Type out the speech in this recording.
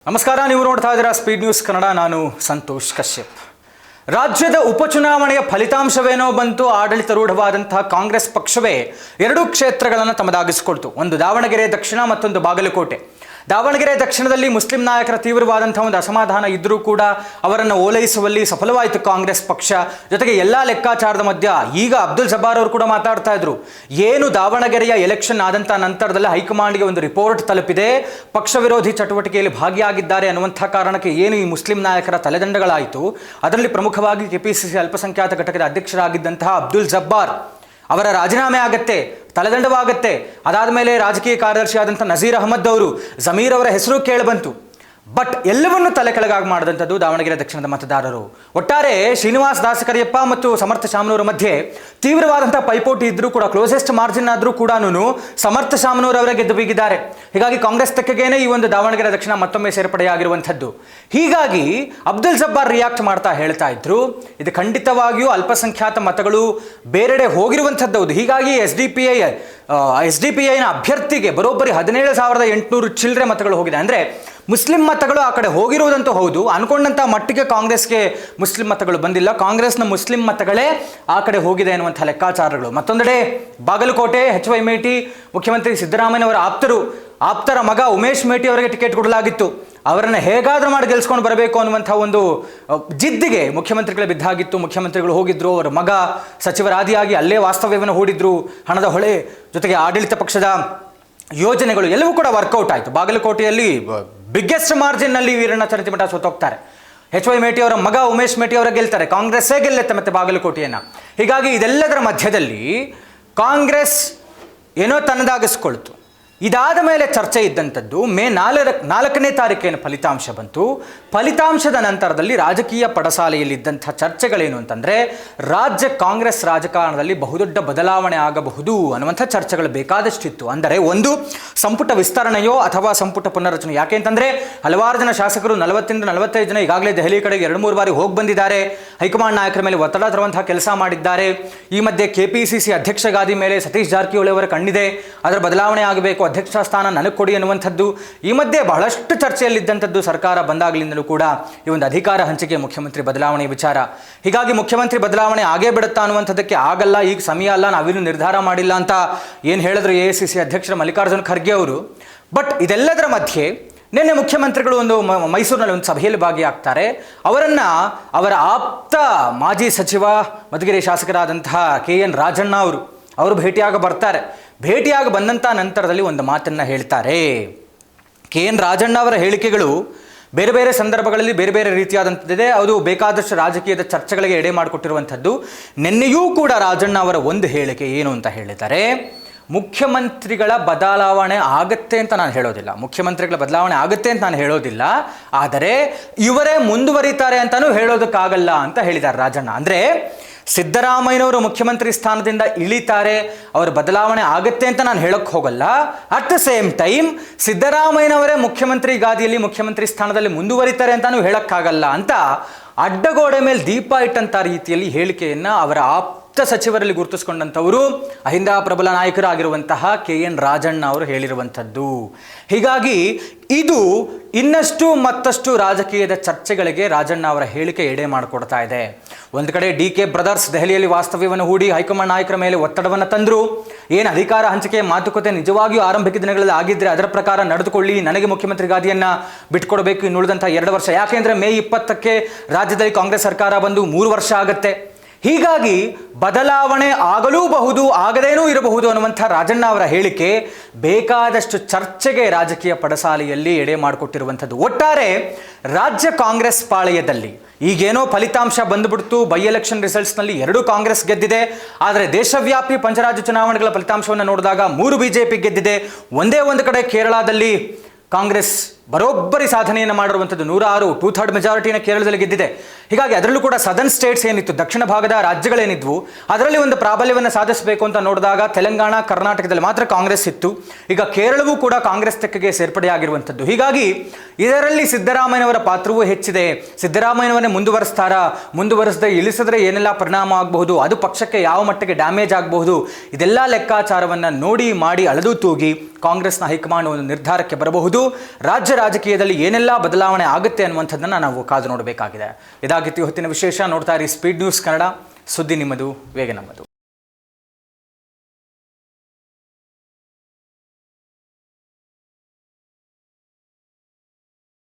ನಮಸ್ಕಾರ, ನೀವು ನೋಡ್ತಾ ಇದ್ದೀರಾ ಸ್ಪೀಡ್ ನ್ಯೂಸ್ ಕನ್ನಡ. ನಾನು ಸಂತೋಷ್ ಕಶ್ಯಪ್. ರಾಜ್ಯದ ಉಪಚುನಾವಣೆಯ ಫಲಿತಾಂಶವೇನೋ ಬಂತು. ಆಡಳಿತಾರೂಢವಾದಂತಹ ಕಾಂಗ್ರೆಸ್ ಪಕ್ಷವೇ ಎರಡೂ ಕ್ಷೇತ್ರಗಳನ್ನು ತಮ್ಮದಾಗಿಸಿಕೊಳ್ತು. ಒಂದು ದಾವಣಗೆರೆ ದಕ್ಷಿಣ, ಮತ್ತೊಂದು ಬಾಗಲಕೋಟೆ. ದಾವಣಗೆರೆ ದಕ್ಷಿಣದಲ್ಲಿ ಮುಸ್ಲಿಂ ನಾಯಕರ ತೀವ್ರವಾದಂತಹ ಒಂದು ಅಸಮಾಧಾನ ಇದ್ದರೂ ಕೂಡ ಅವರನ್ನು ಓಲೈಸುವಲ್ಲಿ ಸಫಲವಾಯಿತು ಕಾಂಗ್ರೆಸ್ ಪಕ್ಷ. ಜೊತೆಗೆ ಎಲ್ಲ ಲೆಕ್ಕಾಚಾರದ ಮಧ್ಯ ಈಗ ಅಬ್ದುಲ್ ಜಬ್ಬಾರ್ ಅವರು ಕೂಡ ಮಾತಾಡ್ತಾ ಇದ್ರು, ಏನು ದಾವಣಗೆರೆಯ ಎಲೆಕ್ಷನ್ ಆದಂಥ ನಂತರದಲ್ಲಿ ಹೈಕಮಾಂಡ್ಗೆ ಒಂದು ರಿಪೋರ್ಟ್ ತಲುಪಿದೆ, ಪಕ್ಷ ವಿರೋಧಿ ಚಟುವಟಿಕೆಯಲ್ಲಿ ಭಾಗಿಯಾಗಿದ್ದಾರೆ ಅನ್ನುವಂಥ ಕಾರಣಕ್ಕೆ ಏನು ಈ ಮುಸ್ಲಿಂ ನಾಯಕರ ತಲೆದಂಡಗಳಾಯಿತು. ಅದರಲ್ಲಿ ಪ್ರಮುಖವಾಗಿ ಕೆಪಿಸಿಸಿ ಅಲ್ಪಸಂಖ್ಯಾತ ಘಟಕದ ಅಧ್ಯಕ್ಷರಾಗಿದ್ದಂತಹ ಅಬ್ದುಲ್ ಜಬ್ಬಾರ್ ಅವರ ರಾಜೀನಾಮೆ ಆಗತ್ತೆ, ತಲೆದಂಡವಾಗತ್ತೆ. ಅದಾದ ಮೇಲೆ ರಾಜಕೀಯ ಕಾರ್ಯದರ್ಶಿ ಆದಂಥ ನಜೀರ್ ಅಹಮದ್ ಅವರು, ಜಮೀರ್ ಅವರ ಹೆಸರು ಕೇಳಿಬಂತು. ಬಟ್ ಎಲ್ಲವನ್ನೂ ತಲೆ ಕೆಳಗಾಗಿ ಮಾಡಿದಂಥದ್ದು ದಾವಣಗೆರೆ ದಕ್ಷಿಣದ ಮತದಾರರು. ಒಟ್ಟಾರೆ ಶ್ರೀನಿವಾಸ್ ದಾಸಕರಿಯಪ್ಪ ಮತ್ತು ಸಮರ್ಥ ಶಾಮನೂರ ಮಧ್ಯೆ ತೀವ್ರವಾದಂಥ ಪೈಪೋಟಿ ಇದ್ದರೂ ಕೂಡ, ಕ್ಲೋಸೆಸ್ಟ್ ಮಾರ್ಜಿನ್ ಆದರೂ ಕೂಡ ಸಮರ್ಥ ಶಾಮನೂರ್ ಅವರೇ ಗೆದ್ದು ಬೀಗಿದ್ದಾರೆ. ಹೀಗಾಗಿ ಕಾಂಗ್ರೆಸ್ ತೆಕ್ಕೆಗೇನೆ ಈ ಒಂದು ದಾವಣಗೆರೆ ದಕ್ಷಿಣ ಮತ್ತೊಮ್ಮೆ ಸೇರ್ಪಡೆಯಾಗಿರುವಂಥದ್ದು. ಹೀಗಾಗಿ ಅಬ್ದುಲ್ ಜಬ್ಬಾರ್ ರಿಯಾಕ್ಟ್ ಮಾಡ್ತಾ ಹೇಳ್ತಾ ಇದ್ರು, ಇದು ಖಂಡಿತವಾಗಿಯೂ ಅಲ್ಪಸಂಖ್ಯಾತ ಮತಗಳು ಬೇರೆಡೆ ಹೋಗಿರುವಂಥದ್ದು. ಹೀಗಾಗಿ ಎಸ್ ಡಿ ಪಿ ಐನ ಅಭ್ಯರ್ಥಿಗೆ ಬರೋಬ್ಬರಿ 17,800 ಚಿಲ್ಲರೆ ಮತಗಳು ಹೋಗಿದೆ. ಅಂದರೆ ಮುಸ್ಲಿಂ ಮತಗಳು ಆ ಕಡೆ ಹೋಗಿರುವುದಂತೂ ಹೌದು, ಅನ್ಕೊಂಡಂಥ ಮಟ್ಟಿಗೆ ಕಾಂಗ್ರೆಸ್ಗೆ ಮುಸ್ಲಿಂ ಮತಗಳು ಬಂದಿಲ್ಲ. ಕಾಂಗ್ರೆಸ್ನ ಮುಸ್ಲಿಂ ಮತಗಳೇ ಆ ಕಡೆ ಹೋಗಿದೆ ಅನ್ನುವಂಥ ಲೆಕ್ಕಾಚಾರಗಳು. ಮತ್ತೊಂದೆಡೆ ಬಾಗಲಕೋಟೆ HY ಮೇಟಿ, ಮುಖ್ಯಮಂತ್ರಿ ಸಿದ್ದರಾಮಯ್ಯನವರ ಆಪ್ತರ ಮಗ ಉಮೇಶ್ ಮೇಟಿ ಅವರಿಗೆ ಟಿಕೆಟ್ ಕೊಡಲಾಗಿತ್ತು. ಅವರನ್ನು ಹೇಗಾದರೂ ಮಾಡಿ ಗೆಲ್ಸ್ಕೊಂಡು ಬರಬೇಕು ಅನ್ನುವಂಥ ಒಂದು ಜಿದ್ದಿಗೆ ಮುಖ್ಯಮಂತ್ರಿಗಳೇ ಬಿದ್ದಾಗಿತ್ತು. ಮುಖ್ಯಮಂತ್ರಿಗಳು ಹೋಗಿದ್ರು, ಅವರ ಮಗ ಸಚಿವರಾದಿಯಾಗಿ ಅಲ್ಲೇ ವಾಸ್ತವ್ಯವನ್ನು ಹೂಡಿದ್ರು. ಹಣದ ಹೊಳೆ ಜೊತೆಗೆ ಆಡಳಿತ ಪಕ್ಷದ ಯೋಜನೆಗಳು ಎಲ್ಲವೂ ಕೂಡ ವರ್ಕೌಟ್ ಆಯಿತು. ಬಾಗಲಕೋಟೆಯಲ್ಲಿ ಬಿಗ್ಗೆಸ್ಟ್ ಮಾರ್ಜಿನ್ನಲ್ಲಿ ವೀರಣ್ಣ ಚರತಿಮಠ ಸೋತೋಗ್ತಾರೆ. HY ಮೇಟಿ ಅವರ ಮಗ ಉಮೇಶ್ ಮೇಟಿ ಅವರ ಗೆಲ್ತಾರೆ. ಕಾಂಗ್ರೆಸ್ಸೇ ಗೆಲ್ಲುತ್ತೆ ಮತ್ತೆ ಬಾಗಲಕೋಟೆಯನ್ನು. ಹೀಗಾಗಿ ಇದೆಲ್ಲದರ ಮಧ್ಯದಲ್ಲಿ ಕಾಂಗ್ರೆಸ್ ಏನೋ ತನ್ನದಾಗಿಸ್ಕೊಳ್ತು. ಇದಾದ ಮೇಲೆ ಚರ್ಚೆ ಇದ್ದಂಥದ್ದು ಮೇ 4ನೇ ತಾರೀಕೇನು ಫಲಿತಾಂಶ ಬಂತು. ಫಲಿತಾಂಶದ ನಂತರದಲ್ಲಿ ರಾಜಕೀಯ ಪಡಸಾಲೆಯಲ್ಲಿದ್ದಂಥ ಚರ್ಚೆಗಳೇನು ಅಂತಂದರೆ, ರಾಜ್ಯ ಕಾಂಗ್ರೆಸ್ ರಾಜಕಾರಣದಲ್ಲಿ ಬಹುದೊಡ್ಡ ಬದಲಾವಣೆ ಆಗಬಹುದು ಅನ್ನುವಂಥ ಚರ್ಚೆಗಳು ಬೇಕಾದಷ್ಟಿತ್ತು. ಅಂದರೆ ಒಂದು ಸಂಪುಟ ವಿಸ್ತರಣೆಯೋ ಅಥವಾ ಸಂಪುಟ ಪುನರ್ರಚನೆ. ಯಾಕೆ ಅಂತಂದರೆ ಹಲವಾರು ಜನ ಶಾಸಕರು 40-45 ಜನ ಈಗಾಗಲೇ ದೆಹಲಿ ಕಡೆಗೆ 2-3 ಬಾರಿ ಹೋಗಿ ಬಂದಿದ್ದಾರೆ. ಹೈಕಮಾಂಡ್ ನಾಯಕರ ಮೇಲೆ ಒತ್ತಡ ತರುವಂತಹ ಕೆಲಸ ಮಾಡಿದ್ದಾರೆ. ಈ ಮಧ್ಯೆ KPCC ಅಧ್ಯಕ್ಷ ಗಾದಿ ಮೇಲೆ ಸತೀಶ್ ಜಾರಕಿಹೊಳಿ ಅವರ ಕಣ್ಣಿದೆ. ಅದರ ಬದಲಾವಣೆ ಆಗಬೇಕು, ಅಧ್ಯಕ್ಷ ಸ್ಥಾನ ನನಗೆ ಕೊಡಿ ಅನ್ನುವಂಥದ್ದು. ಈ ಮಧ್ಯೆ ಬಹಳಷ್ಟು ಚರ್ಚೆಯಲ್ಲಿದ್ದಂಥದ್ದು ಸರ್ಕಾರ ಬಂದಾಗಲಿಂದಲೂ ಕೂಡ ಈ ಒಂದು ಅಧಿಕಾರ ಹಂಚಿಕೆ, ಮುಖ್ಯಮಂತ್ರಿ ಬದಲಾವಣೆ ವಿಚಾರ. ಹೀಗಾಗಿ ಮುಖ್ಯಮಂತ್ರಿ ಬದಲಾವಣೆ ಆಗೇ ಬಿಡುತ್ತಾ ಅನ್ನುವಂಥದ್ದಕ್ಕೆ ಆಗಲ್ಲ, ಈಗ ಸಮಯ ಅಲ್ಲ, ನಾವಿನ್ನೂ ನಿರ್ಧಾರ ಮಾಡಿಲ್ಲ ಅಂತ ಏನು ಹೇಳಿದ್ರು AICC ಅಧ್ಯಕ್ಷರ ಮಲ್ಲಿಕಾರ್ಜುನ್ ಖರ್ಗೆ ಅವರು. ಬಟ್ ಇದೆಲ್ಲದರ ಮಧ್ಯೆ ನಿನ್ನೆ ಮುಖ್ಯಮಂತ್ರಿಗಳು ಒಂದು ಮೈಸೂರಿನಲ್ಲಿ ಒಂದು ಸಭೆಯಲ್ಲಿ ಭಾಗಿಯಾಗ್ತಾರೆ. ಅವರ ಆಪ್ತ ಮಾಜಿ ಸಚಿವ ಮಧುಗಿರಿ ಶಾಸಕರಾದಂತಹ KN ರಾಜಣ್ಣ ಅವರು ಭೇಟಿಯಾಗ ಬರ್ತಾರೆ. ಭೇಟಿಯಾಗಿ ಬಂದಂಥ ನಂತರದಲ್ಲಿ ಒಂದು ಮಾತನ್ನು ಹೇಳ್ತಾರೆ. KN ರಾಜಣ್ಣ ಅವರ ಹೇಳಿಕೆಗಳು ಬೇರೆ ಬೇರೆ ಸಂದರ್ಭಗಳಲ್ಲಿ ಬೇರೆ ಬೇರೆ ರೀತಿಯಾದಂಥದ್ದಿದೆ. ಅದು ಬೇಕಾದಷ್ಟು ರಾಜಕೀಯದ ಚರ್ಚೆಗಳಿಗೆ ಎಡೆ ಮಾಡಿಕೊಟ್ಟಿರುವಂಥದ್ದು. ನಿನ್ನೆಯೂ ಕೂಡ ರಾಜಣ್ಣ ಅವರ ಒಂದು ಹೇಳಿಕೆ ಏನು ಅಂತ ಹೇಳಿದ್ದಾರೆ, ಮುಖ್ಯಮಂತ್ರಿಗಳ ಬದಲಾವಣೆ ಆಗತ್ತೆ ಅಂತ ನಾನು ಹೇಳೋದಿಲ್ಲ, ಮುಖ್ಯಮಂತ್ರಿಗಳ ಬದಲಾವಣೆ ಆಗುತ್ತೆ ಅಂತ ನಾನು ಹೇಳೋದಿಲ್ಲ, ಆದರೆ ಇವರೇ ಮುಂದುವರಿತಾರೆ ಅಂತಲೂ ಹೇಳೋದಕ್ಕಾಗಲ್ಲ ಅಂತ ಹೇಳಿದ್ದಾರೆ ರಾಜಣ್ಣ. ಅಂದರೆ ಸಿದ್ದರಾಮಯ್ಯನವರು ಮುಖ್ಯಮಂತ್ರಿ ಸ್ಥಾನದಿಂದ ಇಳಿತಾರೆ, ಅವರ ಬದಲಾವಣೆ ಆಗುತ್ತೆ ಅಂತ ನಾನು ಹೇಳೋಕ್ಕೆ ಹೋಗಲ್ಲ. ಅಟ್ ದ ಸೇಮ್ ಟೈಮ್ ಸಿದ್ದರಾಮಯ್ಯನವರೇ ಮುಖ್ಯಮಂತ್ರಿ ಗಾದಿಯಲ್ಲಿ ಮುಖ್ಯಮಂತ್ರಿ ಸ್ಥಾನದಲ್ಲಿ ಮುಂದುವರಿತಾರೆ ಅಂತಲೂ ಹೇಳೋಕ್ಕಾಗಲ್ಲ ಅಂತ ಅಡ್ಡಗೋಡೆ ಮೇಲೆ ದೀಪ ಇಟ್ಟಂಥ ರೀತಿಯಲ್ಲಿ ಹೇಳಿಕೆಯನ್ನು ಅವರ ಆಪ್ತ ಸಚಿವರಲ್ಲಿ ಗುರುತಿಸಿಕೊಂಡಂಥವರು ಅಹಿಂದ ಪ್ರಬಲ ನಾಯಕರಾಗಿರುವಂತಹ KN ರಾಜಣ್ಣ ಅವರು ಹೇಳಿರುವಂಥದ್ದು. ಹೀಗಾಗಿ ಇದು ಇನ್ನಷ್ಟು ಮತ್ತಷ್ಟು ರಾಜಕೀಯದ ಚರ್ಚೆಗಳಿಗೆ ರಾಜಣ್ಣ ಅವರ ಹೇಳಿಕೆ ಎಡೆ ಮಾಡಿಕೊಡ್ತಾ ಇದೆ. ಒಂದು ಕಡೆ DK ಬ್ರದರ್ಸ್ ದೆಹಲಿಯಲ್ಲಿ ವಾಸ್ತವ್ಯವನ್ನು ಹೂಡಿ ಹೈಕಮಾಂಡ್ ನಾಯಕರ ಮೇಲೆ ಒತ್ತಡವನ್ನು ತಂದರು. ಏನು ಅಧಿಕಾರ ಹಂಚಿಕೆ ಮಾತುಕತೆ ನಿಜವಾಗಿಯೂ ಆರಂಭಿಕ ದಿನಗಳಲ್ಲಿ ಆಗಿದ್ದರೆ ಅದರ ಪ್ರಕಾರ ನಡೆದುಕೊಳ್ಳಿ, ನನಗೆ ಮುಖ್ಯಮಂತ್ರಿ ಗಾದಿಯನ್ನು ಬಿಟ್ಕೊಡ್ಬೇಕು ಇನ್ನುಳಿದಂಥ 2 ವರ್ಷ. ಯಾಕೆಂದರೆ ಮೇ 20ಕ್ಕೆ ರಾಜ್ಯದಲ್ಲಿ ಕಾಂಗ್ರೆಸ್ ಸರ್ಕಾರ ಬಂದು 3 ವರ್ಷ ಆಗುತ್ತೆ. ಹೀಗಾಗಿ ಬದಲಾವಣೆ ಆಗಲೂಬಹುದು, ಆಗದೇನೂ ಇರಬಹುದು ಅನ್ನುವಂಥ ರಾಜಣ್ಣ ಅವರ ಹೇಳಿಕೆ ಬೇಕಾದಷ್ಟು ಚರ್ಚೆಗೆ ರಾಜಕೀಯ ಪಡಸಾಲೆಯಲ್ಲಿ ಎಡೆ ಮಾಡಿಕೊಟ್ಟಿರುವಂಥದ್ದು. ಒಟ್ಟಾರೆ ರಾಜ್ಯ ಕಾಂಗ್ರೆಸ್ ಪಾಳೆಯದಲ್ಲಿ ಈಗೇನೋ ಫಲಿತಾಂಶ ಬಂದುಬಿಡ್ತು, ಬೈ ಎಲೆಕ್ಷನ್ ರಿಸಲ್ಟ್ಸ್ನಲ್ಲಿ 2 ಕಾಂಗ್ರೆಸ್ ಗೆದ್ದಿದೆ. ಆದರೆ ದೇಶವ್ಯಾಪಿ ಪಂಚರಾಜ್ಯ ಚುನಾವಣೆಗಳ ಫಲಿತಾಂಶವನ್ನು ನೋಡಿದಾಗ 3 BJP ಗೆದ್ದಿದೆ. ಒಂದೇ ಒಂದು ಕಡೆ ಕೇರಳದಲ್ಲಿ ಕಾಂಗ್ರೆಸ್ ಬರೋಬ್ಬರಿ ಸಾಧನೆಯನ್ನು ಮಾಡಿರುವಂಥದ್ದು, 106 2/3 ಮೆಜಾರಿಟಿನ ಕೇರಳದಲ್ಲಿ ಗೆದ್ದಿದೆ. ಹೀಗಾಗಿ ಅದರಲ್ಲೂ ಕೂಡ ಸದರ್ನ್ ಸ್ಟೇಟ್ಸ್ ಏನಿತ್ತು, ದಕ್ಷಿಣ ಭಾಗದ ರಾಜ್ಯಗಳೇನಿದ್ವು, ಅದರಲ್ಲಿ ಒಂದು ಪ್ರಾಬಲ್ಯವನ್ನು ಸಾಧಿಸಬೇಕು ಅಂತ ನೋಡಿದಾಗ ತೆಲಂಗಾಣ, ಕರ್ನಾಟಕದಲ್ಲಿ ಮಾತ್ರ ಕಾಂಗ್ರೆಸ್ ಇತ್ತು. ಈಗ ಕೇರಳವೂ ಕೂಡ ಕಾಂಗ್ರೆಸ್ ತೆಕ್ಕೆಗೆ ಸೇರ್ಪಡೆಯಾಗಿರುವಂಥದ್ದು. ಹೀಗಾಗಿ ಇದರಲ್ಲಿ ಸಿದ್ದರಾಮಯ್ಯನವರ ಪಾತ್ರವೂ ಹೆಚ್ಚಿದೆ. ಸಿದ್ದರಾಮಯ್ಯನವನ್ನೇ ಮುಂದುವರಿಸದೆ ಇಳಿಸಿದ್ರೆ ಏನೆಲ್ಲ ಪರಿಣಾಮ ಆಗಬಹುದು, ಅದು ಪಕ್ಷಕ್ಕೆ ಯಾವ ಮಟ್ಟಿಗೆ ಡ್ಯಾಮೇಜ್ ಆಗಬಹುದು, ಇದೆಲ್ಲ ಲೆಕ್ಕಾಚಾರವನ್ನು ನೋಡಿ ಮಾಡಿ ಅಳೆದು ತೂಗಿ ಕಾಂಗ್ರೆಸ್ನ ಹೈಕಮಾಂಡ್ ಒಂದು ನಿರ್ಧಾರಕ್ಕೆ ಬರಬಹುದು. ರಾಜ್ಯ ರಾಜಕೀಯದಲ್ಲಿ ಏನೆಲ್ಲ ಬದಲಾವಣೆ ಆಗುತ್ತೆ ಅನ್ನುವಂಥದ್ದನ್ನು ನಾವು ಕಾದು ನೋಡಬೇಕಾಗಿದೆ. ಇದಾಗಿತ್ತು ಇವತ್ತಿನ ವಿಶೇಷ. ನೋಡ್ತಾ ಇರಿ ಸ್ಪೀಡ್ ನ್ಯೂಸ್ ಕನ್ನಡ. ಸುದ್ದಿ ನಿಮ್ಮದು, ವೇಗ ನಮ್ಮದು.